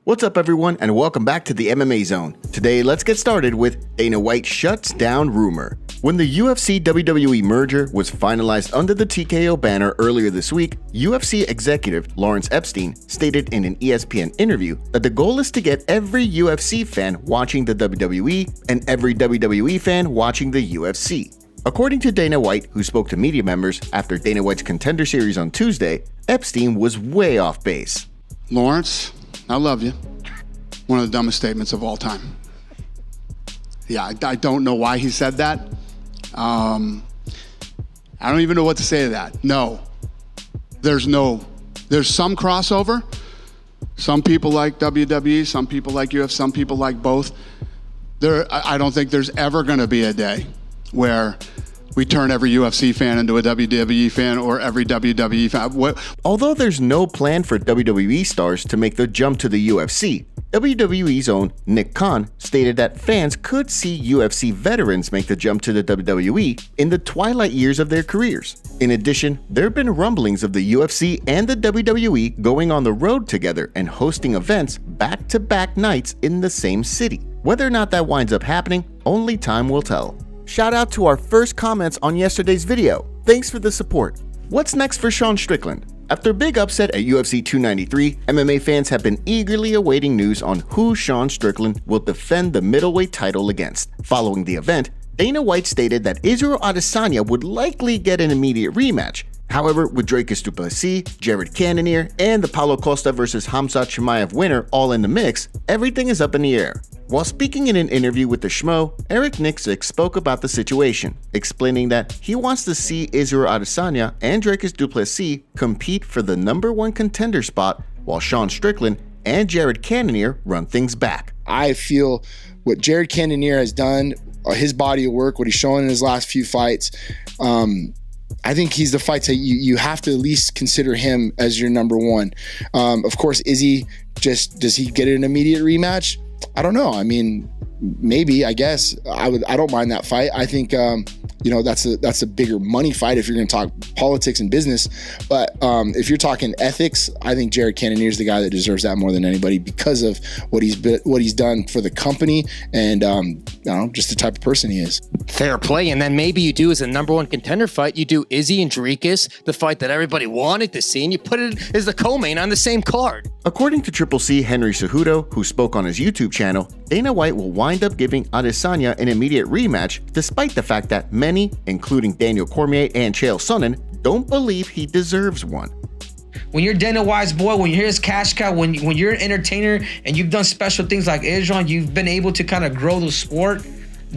What's up everyone and welcome back to the MMA Zone. Today let's get started with Dana White shuts down rumor. When the UFC WWE merger was finalized under the TKO banner earlier this week, UFC executive Lawrence Epstein stated in an ESPN interview that the goal is to get every UFC fan watching the WWE and every WWE fan watching the UFC. According to Dana White, who spoke to media members after Dana White's Contender Series on Tuesday, Epstein was way off base. Lawrence, I love you. One of the dumbest statements of all time. Yeah, I don't know why he said that. I don't even know what to say to that. No. There's some crossover. Some people like WWE, some people like UFC, some people like both. I don't think there's ever going to be a day where we turn every UFC fan into a WWE fan or every WWE fan. Although there's no plan for WWE stars to make the jump to the UFC, WWE's own Nick Khan stated that fans could see UFC veterans make the jump to the WWE in the twilight years of their careers. In addition, there have been rumblings of the UFC and the WWE going on the road together and hosting events back-to-back nights in the same city. Whether or not that winds up happening, only time will tell. Shout out to our first comments on yesterday's video. Thanks for the support. What's next for Sean Strickland? After a big upset at UFC 293, MMA fans have been eagerly awaiting news on who Sean Strickland will defend the middleweight title against. Following the event, Dana White stated that Israel Adesanya would likely get an immediate rematch. However, with Dricus du Plessis, Jared Cannonier, and the Paulo Costa vs. Khamzat Chimaev winner all in the mix, everything is up in the air. While speaking in an interview with the Schmo, Eric Nixick spoke about the situation, explaining that he wants to see Israel Adesanya and Dricus du Plessis compete for the #1 contender spot while Sean Strickland and Jared Cannonier run things back. I feel what Jared Cannonier has done, his body of work, what he's shown in his last few fights, I think he's the fight that you have to at least consider him as your #1. Of course, does he get an immediate rematch? I don't know. I mean, maybe, I guess. I don't mind that fight. I think, that's a bigger money fight if you're going to talk politics and business. But if you're talking ethics, I think Jared Cannonier is the guy that deserves that more than anybody because of what he's done for the company and just the type of person he is. Fair play. And then maybe you do as a #1 contender fight, you do Izzy and Dricus, the fight that everybody wanted to see, and you put it as the co-main on the same card. According to Triple C Henry Cejudo, who spoke on his YouTube channel, Dana White will wind up giving Adesanya an immediate rematch despite the fact that many, including Daniel Cormier and Chael Sonnen, don't believe he deserves one. When you're Dana White's boy, when you're his cash cow, when you're an entertainer and you've done special things like Israel, you've been able to kind of grow the sport,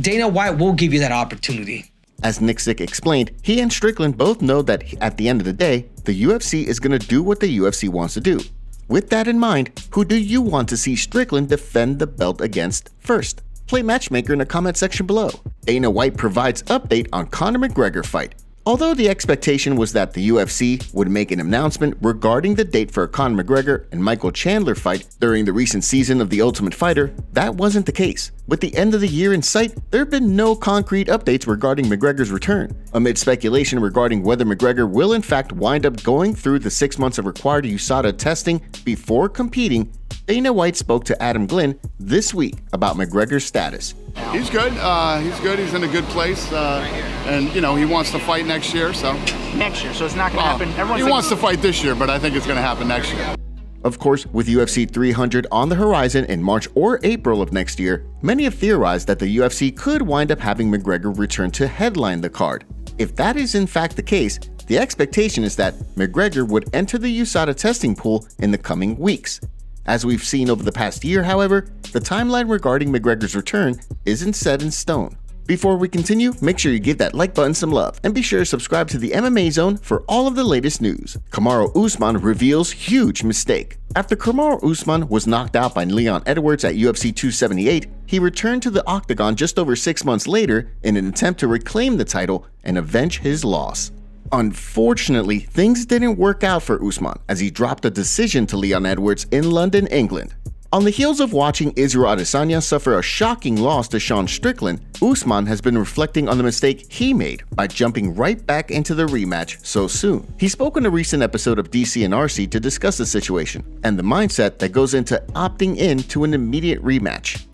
Dana White will give you that opportunity. As Nixick explained, he and Strickland both know that at the end of the day, the UFC is going to do what the UFC wants to do. With that in mind, who do you want to see Strickland defend the belt against first? Play matchmaker in the comment section below. Dana White provides update on Conor McGregor fight. Although the expectation was that the UFC would make an announcement regarding the date for a Conor McGregor and Michael Chandler fight during the recent season of The Ultimate Fighter, that wasn't the case. With the end of the year in sight, there have been no concrete updates regarding McGregor's return. Amid speculation regarding whether McGregor will in fact wind up going through the 6 months of required USADA testing before competing, Dana White spoke to Adam Glynn this week about McGregor's status. He's good. He's in a good place. And, he wants to fight next year, so. Next year, so it's not going to happen. He wants to fight this year, but I think it's going to happen next year. Of course, with UFC 300 on the horizon in March or April of next year, many have theorized that the UFC could wind up having McGregor return to headline the card. If that is in fact the case, the expectation is that McGregor would enter the USADA testing pool in the coming weeks. As we've seen over the past year, however, the timeline regarding McGregor's return isn't set in stone. Before we continue, make sure you give that like button some love and be sure to subscribe to the MMA Zone for all of the latest news. Kamaru Usman reveals huge mistake. After Kamaru Usman was knocked out by Leon Edwards at UFC 278, he returned to the octagon just over 6 months later in an attempt to reclaim the title and avenge his loss. Unfortunately, things didn't work out for Usman as he dropped a decision to Leon Edwards in London, England. On the heels of watching Israel Adesanya suffer a shocking loss to Sean Strickland, Usman has been reflecting on the mistake he made by jumping right back into the rematch so soon. He spoke on a recent episode of DC and RC to discuss the situation and the mindset that goes into opting in to an immediate rematch.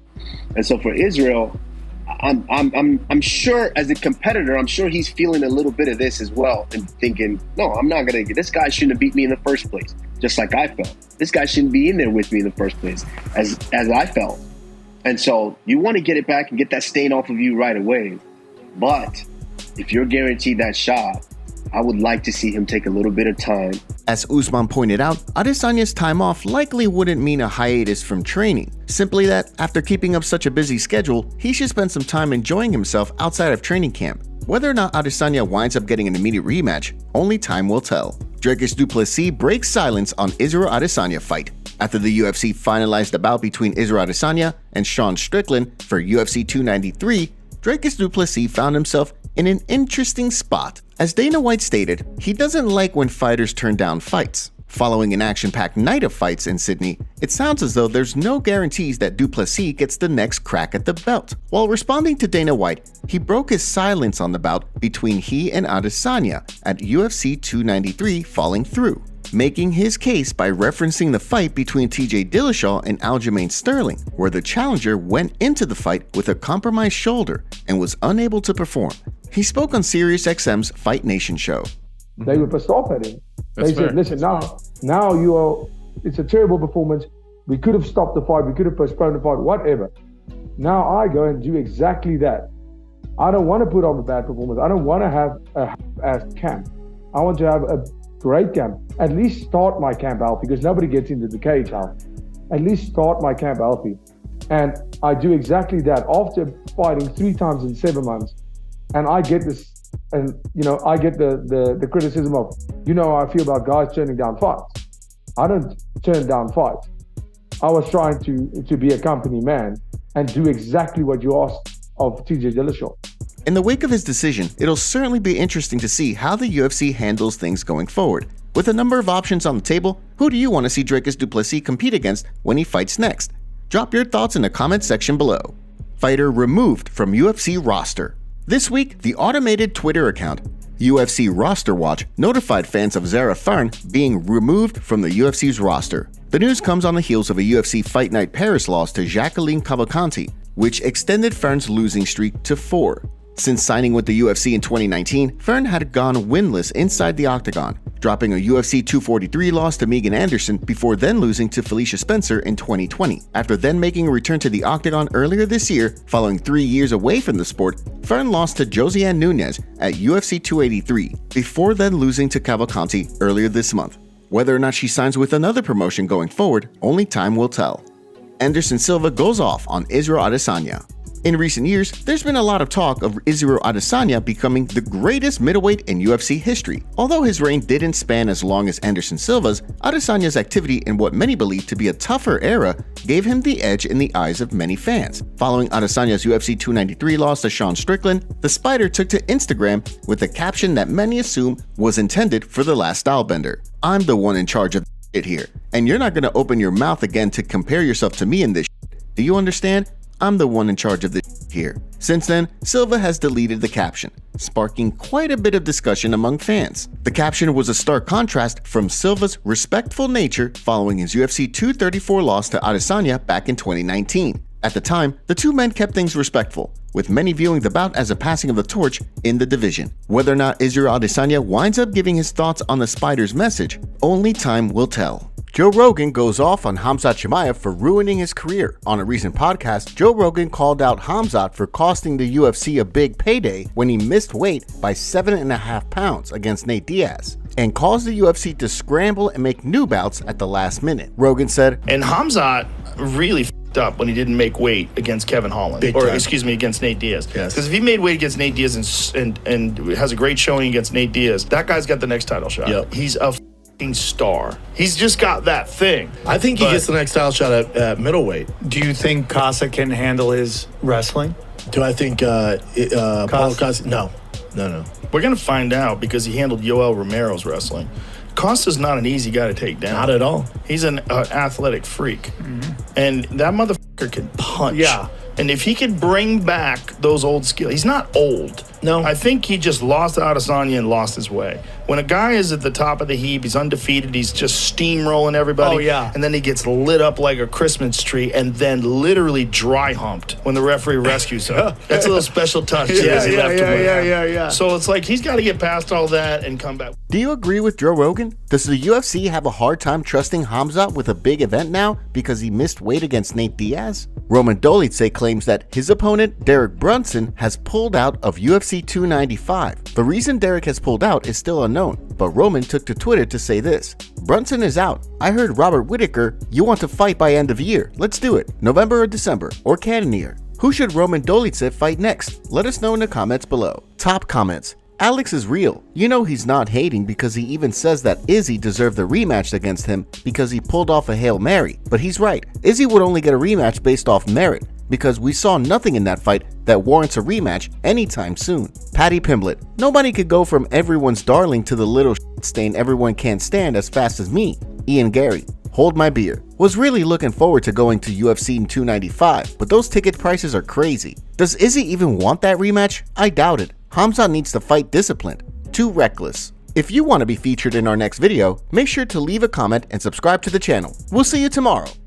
And so for Israel, I'm sure as a competitor, I'm sure he's feeling a little bit of this as well and thinking, no, I'm not going to, this guy shouldn't have beat me in the first place, just like I felt. This guy shouldn't be in there with me in the first place, as I felt. And so you want to get it back and get that stain off of you right away. But if you're guaranteed that shot, I would like to see him take a little bit of time. As Usman pointed out, Adesanya's time off likely wouldn't mean a hiatus from training, simply that after keeping up such a busy schedule, he should spend some time enjoying himself outside of training camp. Whether or not Adesanya winds up getting an immediate rematch, only time will tell. Dricus du Plessis breaks silence on Israel Adesanya fight. After the UFC finalized the bout between Israel Adesanya and Sean Strickland for UFC 293, Dricus du Plessis found himself in an interesting spot. As Dana White stated, he doesn't like when fighters turn down fights. Following an action-packed night of fights in Sydney, it sounds as though there's no guarantees that du Plessis gets the next crack at the belt. While responding to Dana White, he broke his silence on the bout between he and Adesanya at UFC 293 falling through, making his case by referencing the fight between TJ Dillashaw and Aljamain Sterling, where the challenger went into the fight with a compromised shoulder and was unable to perform. He spoke on SiriusXM's Fight Nation show. They were pissed off at him. They said, listen, now you are, it's a terrible performance. We could have stopped the fight. We could have postponed the fight, whatever. Now I go and do exactly that. I don't want to put on a bad performance. I don't want to have a half-assed camp. I want to have a great camp. At least start my camp healthy, because nobody gets into the cage healthy. At least start my camp healthy. And I do exactly that after fighting 3 times in 7 months. And I get this, and I get the criticism of, how I feel about guys turning down fights. I don't turn down fights. I was trying to be a company man and do exactly what you asked of TJ Dillashaw. In the wake of his decision, it'll certainly be interesting to see how the UFC handles things going forward. With a number of options on the table, who do you want to see Dricus du Plessis compete against when he fights next? Drop your thoughts in the comment section below. Fighter removed from UFC roster. This week, the automated Twitter account, UFC Roster Watch, notified fans of Zarah Fairn being removed from the UFC's roster. The news comes on the heels of a UFC Fight Night Paris loss to Jacqueline Cavalcanti, which extended Fairn's losing streak to 4. Since signing with the UFC in 2019, Fairn had gone winless inside the octagon, dropping a UFC 243 loss to Megan Anderson before then losing to Felicia Spencer in 2020. After then making a return to the octagon earlier this year, following 3 years away from the sport, Fairn lost to Josiane Nunes at UFC 283, before then losing to Cavalcanti earlier this month. Whether or not she signs with another promotion going forward, only time will tell. Anderson Silva goes off on Israel Adesanya. In recent years, there's been a lot of talk of Israel Adesanya becoming the greatest middleweight in UFC history. Although his reign didn't span as long as Anderson Silva's, Adesanya's activity in what many believe to be a tougher era gave him the edge in the eyes of many fans. Following Adesanya's UFC 293 loss to Sean Strickland, the Spider took to Instagram with a caption that many assume was intended for the last stylebender. "I'm the one in charge of it here, and you're not gonna open your mouth again to compare yourself to me in this shit. Do you understand? I'm the one in charge of this here." Since then, Silva has deleted the caption, sparking quite a bit of discussion among fans. The caption was a stark contrast from Silva's respectful nature following his UFC 234 loss to Adesanya back in 2019. At the time, the two men kept things respectful, with many viewing the bout as a passing of the torch in the division. Whether or not Israel Adesanya winds up giving his thoughts on the Spider's message, only time will tell. Joe Rogan goes off on Khamzat Chimaev for ruining his career. On a recent podcast, Joe Rogan called out Khamzat for costing the UFC a big payday when he missed weight by 7.5 pounds against Nate Diaz, and caused the UFC to scramble and make new bouts at the last minute. Rogan said, and Khamzat really f***ed up when he didn't make weight against Kevin Holland, against Nate Diaz. Yes. Because if he made weight against Nate Diaz and has a great showing against Nate Diaz, that guy's got the next title shot. Yep. He's a star. He's just got that thing. I think he gets the next title shot at middleweight. Do you think Casa can handle his wrestling? Do I think Paulo Casa? No. We're going to find out because he handled Yoel Romero's wrestling. Costa's not an easy guy to take down. Not at all. He's an athletic freak. And that motherfucker can punch. Yeah. And if he could bring back those old skills, he's not old. No. I think he just lost to Adesanya and lost his way. When a guy is at the top of the heap, he's undefeated, he's just steamrolling everybody. Oh, yeah. And then he gets lit up like a Christmas tree and then literally dry humped when the referee rescues him. That's a little special touch. Yeah. So it's like he's got to get past all that and come back. Do you agree with Joe Rogan? Does the UFC have a hard time trusting Khamzat with a big event now because he missed weight against Nate Diaz? Roman Dolidze claims that his opponent, Derek Brunson, has pulled out of UFC 295. The reason Derek has pulled out is still unknown, but Roman took to Twitter to say this: Brunson is out. I heard Robert Whittaker, you want to fight by end of year. Let's do it. November or December, or Cannonier. Who should Roman Dolidze fight next? Let us know in the comments below. Top comments. Alex is real. You know he's not hating because he even says that Izzy deserved a rematch against him because he pulled off a Hail Mary. But he's right. Izzy would only get a rematch based off merit because we saw nothing in that fight that warrants a rematch anytime soon. Patty Pimblett. Nobody could go from everyone's darling to the little stain everyone can't stand as fast as me. Ian Gary. Hold my beer. Was really looking forward to going to UFC in 295, but those ticket prices are crazy. Does Izzy even want that rematch? I doubt it. Khamzat needs to fight disciplined. Too reckless. If you want to be featured in our next video, make sure to leave a comment and subscribe to the channel. We'll see you tomorrow.